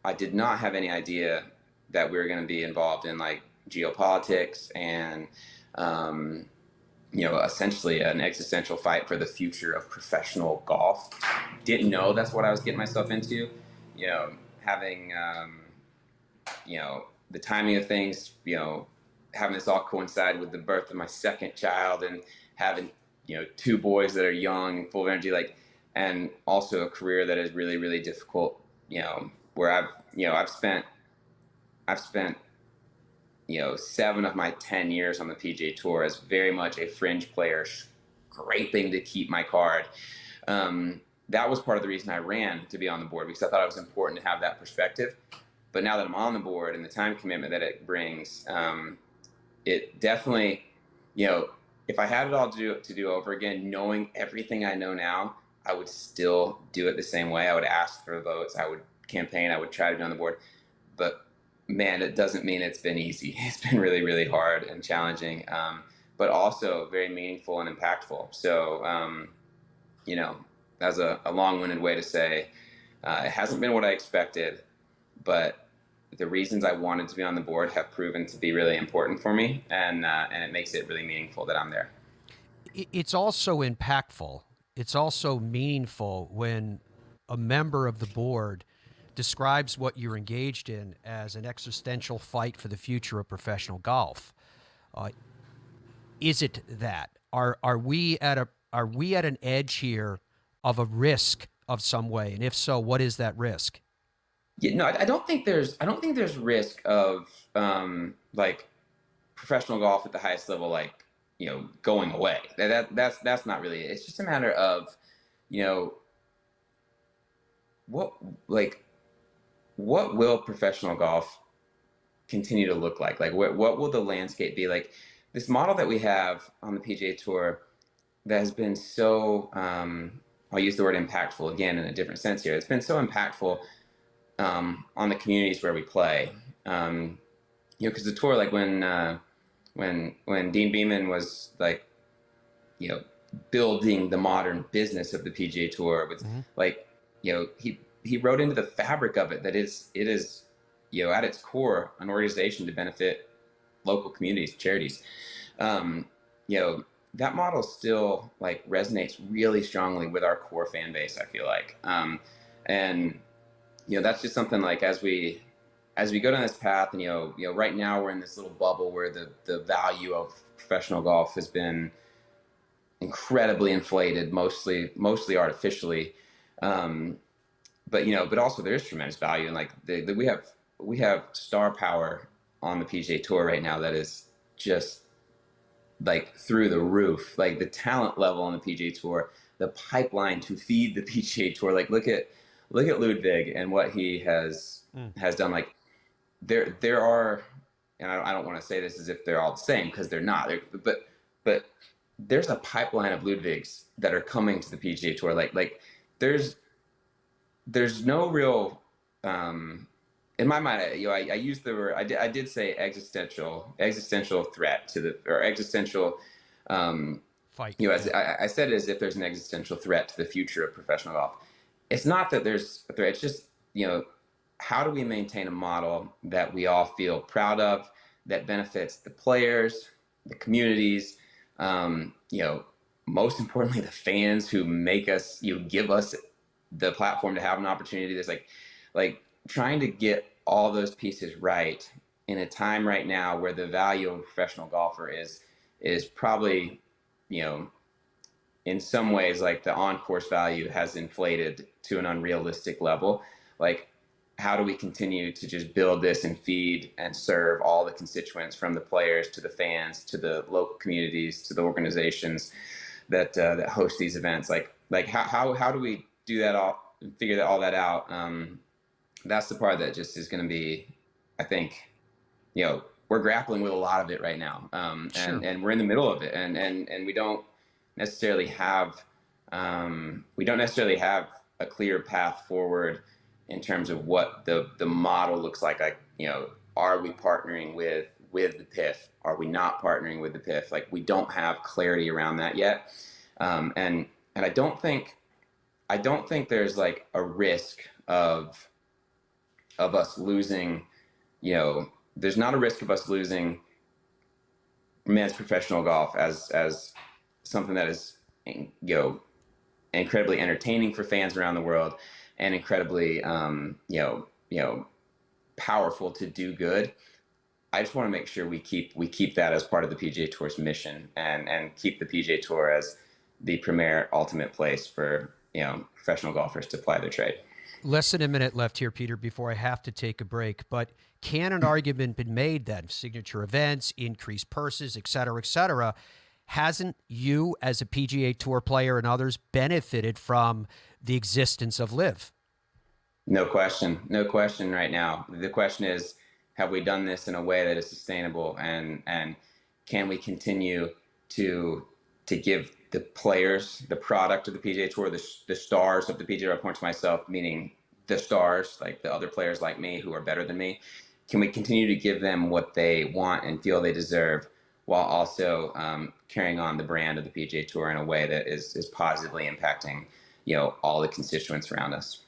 I did not have any idea that we were going to be involved in like geopolitics and, um, essentially an existential fight for the future of professional golf. Didn't know that's what I was getting myself into. Having, the timing of things, having this all coincide with the birth of my second child and having, two boys that are young and full of energy, like, and also a career that is really, really difficult, where I've spent 7 of my 10 years on the PGA Tour as very much a fringe player, scraping to keep my card. That was part of the reason I ran to be on the board, because I thought it was important to have that perspective. But now that I'm on the board and the time commitment that it brings, it definitely, if I had it all to do over again, knowing everything I know now, I would still do it the same way. I would ask for votes. I would campaign. I would try to be on the board. But man, it doesn't mean it's been easy. It's been really, really hard and challenging, but also very meaningful and impactful. So, that's a long-winded way to say it hasn't been what I expected, but the reasons I wanted to be on the board have proven to be really important for me, and it makes it really meaningful that I'm there. It's also impactful. It's also meaningful when a member of the board describes what you're engaged in as an existential fight for the future of professional golf. Uh, is it that? Are we at an edge here of a risk of some way? And if so, what is that risk? Yeah, no, I don't think there's risk of like professional golf at the highest level, like going away. That's not really it. It's just a matter of you know what like what will professional golf continue to look like? Like, what will the landscape be like? This model that we have on the PGA Tour that has been so, I'll use the word impactful again in a different sense here. It's been so impactful on the communities where we play. Because the tour, like when Dean Beeman was like, you know, building the modern business of the PGA Tour with Mm-hmm. like, he wrote into the fabric of it that it is at its core an organization to benefit local communities, charities. Um, you know, that model still like resonates really strongly with our core fan base, I feel like. And that's just something like as we go down this path, and right now we're in this little bubble where the value of professional golf has been incredibly inflated, mostly artificially. Um, but also there's tremendous value, and like we have star power on the PGA Tour right now that is just like through the roof. Like the talent level on the PGA Tour, the pipeline to feed the PGA Tour. Like look at Ludwig and what he has Mm. has done. Like there are, and I don't want to say this as if they're all the same, because they're not. But there's a pipeline of Ludwigs that are coming to the PGA Tour. Like there's there's no real in my mind. I used the word, I did say existential threat to the, or existential, Fight. as Yeah. I said it as if there's an existential threat to the future of professional golf. It's not that there's a threat. It's just, how do we maintain a model that we all feel proud of, that benefits the players, the communities, most importantly, the fans who make us, give us the platform to have an opportunity. That's like trying to get all those pieces right in a time right now where the value of a professional golfer is probably, you know, in some ways, like the on-course value has inflated to an unrealistic level. Like, how do we continue to just build this and feed and serve all the constituents, from the players to the fans to the local communities to the organizations that host these events? Like how do we do that all and figure all that out? That's the part that just is going to be, I think, we're grappling with a lot of it right now, and Sure. we're in the middle of it, and necessarily have we don't necessarily have a clear path forward in terms of what the model looks like. Like, are we partnering with the PIF? Are we not partnering with the PIF? Like, we don't have clarity around that yet, and I don't think there's like a risk of of us losing, there's not a risk of us losing men's professional golf as something that is, incredibly entertaining for fans around the world and incredibly, powerful to do good. I just want to make sure we keep that as part of the PGA Tour's mission, and keep the PGA Tour as the premier ultimate place for professional golfers to apply their trade. Less than a minute left here, Peter, before I have to take a break. But can an argument been made that signature events, increased purses, et cetera, hasn't you as a PGA Tour player and others benefited from the existence of Live? No question, no question. Right now, the question is, have we done this in a way that is sustainable, and can we continue to give the players, the product of the PGA Tour, the stars of the PGA Tour, I point to myself, meaning the stars, like the other players like me who are better than me, can we continue to give them what they want and feel they deserve, while also carrying on the brand of the PGA Tour in a way that is positively impacting all the constituents around us?